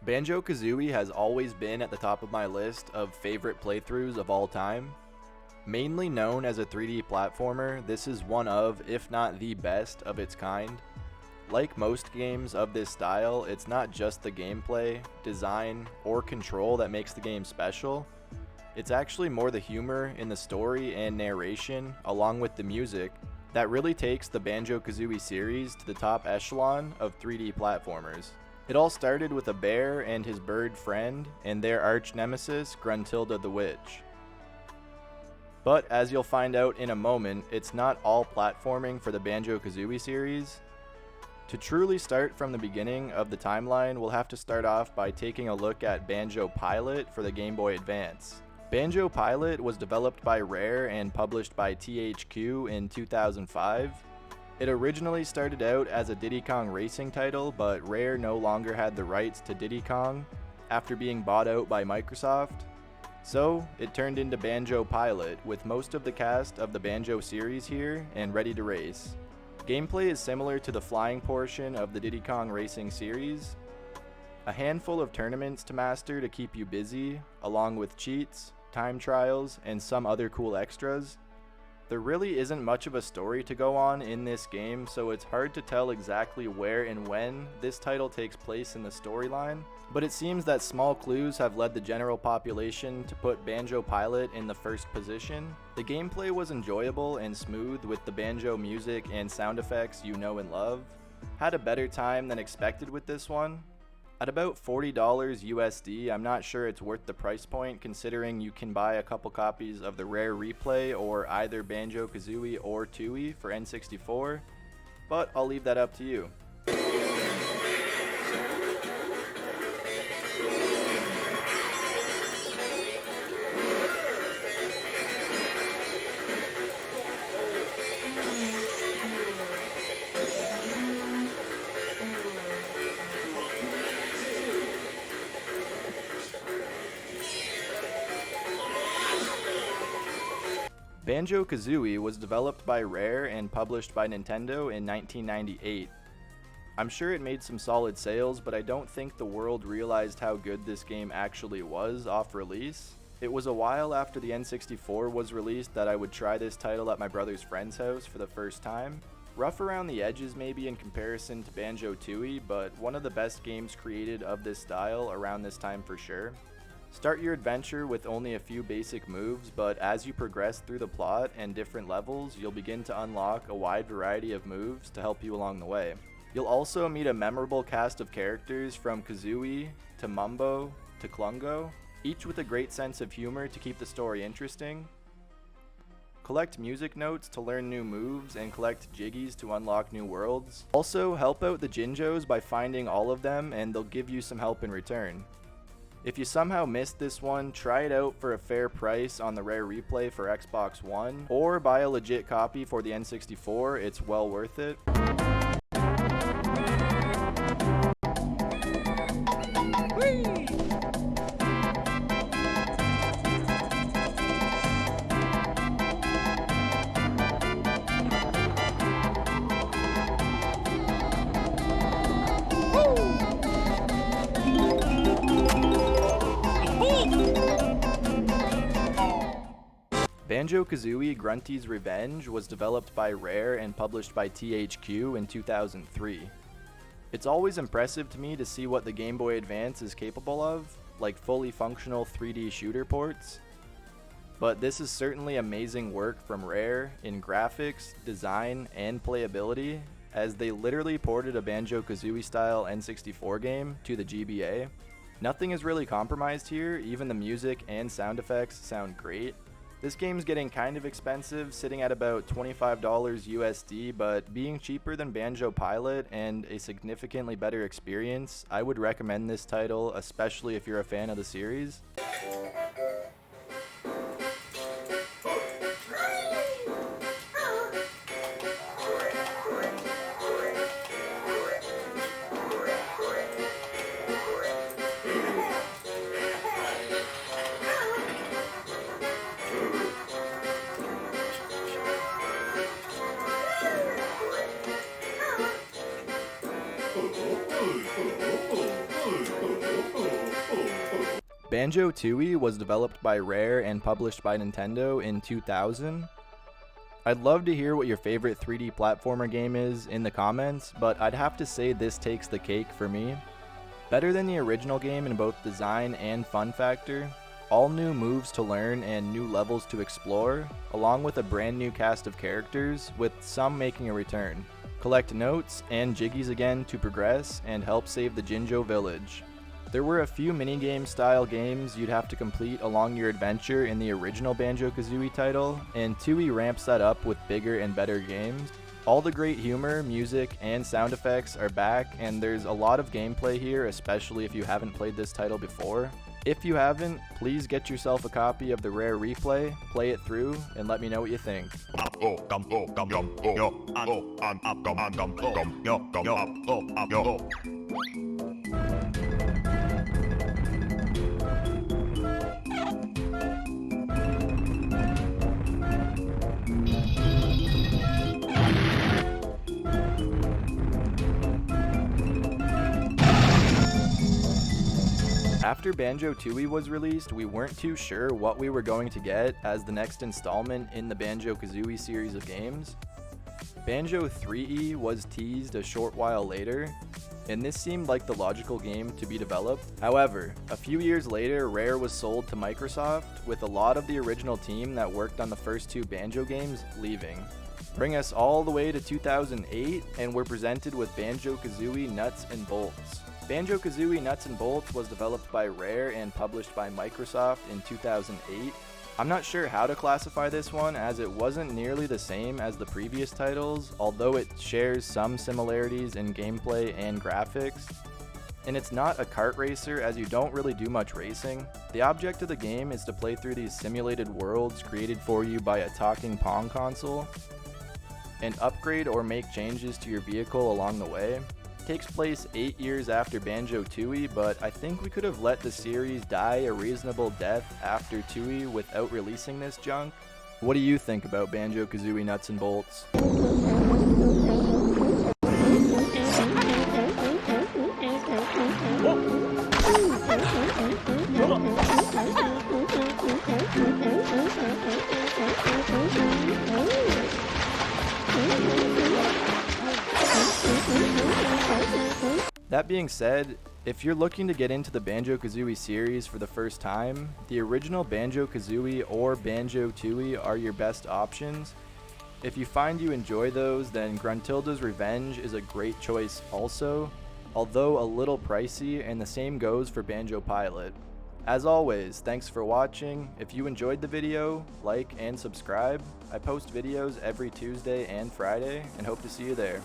Banjo Kazooie has always been at the top of my list of favorite playthroughs of all time. Mainly known as a 3D platformer, this is one of, if not the best, of its kind. Like most games of this style, it's not just the gameplay, design, or control that makes the game special. It's actually more the humor in the story and narration, along with the music, that really takes the Banjo Kazooie series to the top echelon of 3D platformers. It all started with a bear and his bird friend, and their arch nemesis, Gruntilda the Witch. But as you'll find out in a moment, it's not all platforming for the Banjo Kazooie series. To truly start from the beginning of the timeline, we'll have to start off by taking a look at Banjo Pilot for the Game Boy Advance. Banjo Pilot was developed by Rare and published by THQ in 2005. It originally started out as a Diddy Kong racing title, but Rare no longer had the rights to Diddy Kong after being bought out by Microsoft. So, it turned into Banjo Pilot, with most of the cast of the Banjo series here and ready to race. Gameplay is similar to the flying portion of the Diddy Kong racing series. A handful of tournaments to master to keep you busy, along with cheats, time trials, and some other cool extras. There really isn't much of a story to go on in this game, so it's hard to tell exactly where and when this title takes place in the storyline, but it seems that small clues have led the general population to put Banjo Pilot in the first position. The gameplay was enjoyable and smooth with the banjo music and sound effects you know and love. Had a better time than expected with this one. At about $40 USD, I'm not sure it's worth the price point considering you can buy a couple copies of the Rare Replay or either Banjo Kazooie or Tooie for N64, but I'll leave that up to you. Banjo Kazooie was developed by Rare and published by Nintendo in 1998. I'm sure it made some solid sales, but I don't think the world realized how good this game actually was off release. It was a while after the N64 was released that I would try this title at my brother's friend's house for the first time. Rough around the edges maybe in comparison to Banjo Tooie, but one of the best games created of this style around this time for sure. Start your adventure with only a few basic moves, but as you progress through the plot and different levels, you'll begin to unlock a wide variety of moves to help you along the way. You'll also meet a memorable cast of characters from Kazooie to Mumbo to Klungo, each with a great sense of humor to keep the story interesting. Collect music notes to learn new moves and collect jiggies to unlock new worlds. Also, help out the Jinjos by finding all of them and they'll give you some help in return. If you somehow missed this one, try it out for a fair price on the Rare Replay for Xbox One, or buy a legit copy for the N64, it's well worth it. Whee! Banjo Kazooie Grunty's Revenge was developed by Rare and published by THQ in 2003. It's always impressive to me to see what the Game Boy Advance is capable of, like fully functional 3D shooter ports. But this is certainly amazing work from Rare in graphics, design, and playability, as they literally ported a Banjo Kazooie style N64 game to the GBA. Nothing is really compromised here, even the music and sound effects sound great. This game's getting kind of expensive, sitting at about $25 USD, but being cheaper than Banjo Pilot and a significantly better experience, I would recommend this title, especially if you're a fan of the series. Banjo-Tooie was developed by Rare and published by Nintendo in 2000. I'd love to hear what your favorite 3D platformer game is in the comments, but I'd have to say this takes the cake for me. Better than the original game in both design and fun factor, all new moves to learn and new levels to explore, along with a brand new cast of characters, with some making a return. Collect notes and jiggies again to progress and help save the Jinjo village. There were a few minigame style games you'd have to complete along your adventure in the original Banjo Kazooie title, and Tooie ramps that up with bigger and better games. All the great humor, music, and sound effects are back, and there's a lot of gameplay here, especially if you haven't played this title before. If you haven't, please get yourself a copy of the Rare replay, play it through, and let me know what you think. After Banjo-Tooie was released, we weren't too sure what we were going to get as the next installment in the Banjo Kazooie series of games. Banjo 3E was teased a short while later, and this seemed like the logical game to be developed. However, a few years later, Rare was sold to Microsoft, with a lot of the original team that worked on the first two Banjo games leaving. Bring us all the way to 2008, and we're presented with Banjo Kazooie Nuts and Bolts. Banjo Kazooie Nuts and Bolts was developed by Rare and published by Microsoft in 2008. I'm not sure how to classify this one, as it wasn't nearly the same as the previous titles, although it shares some similarities in gameplay and graphics. And it's not a kart racer, as you don't really do much racing. The object of the game is to play through these simulated worlds created for you by a talking Pong console, and upgrade or make changes to your vehicle along the way. Takes place 8 years after Banjo-Tooie, but I think we could have let the series die a reasonable death after Tooie without releasing this junk. What do you think about Banjo Kazooie Nuts and Bolts? That being said, if you're looking to get into the Banjo Kazooie series for the first time, the original Banjo Kazooie or Banjo-Tooie are your best options. If you find you enjoy those, then Gruntilda's Revenge is a great choice also, although a little pricey, and the same goes for Banjo Pilot. As always, thanks for watching. If you enjoyed the video, like and subscribe. I post videos every Tuesday and Friday, and hope to see you there.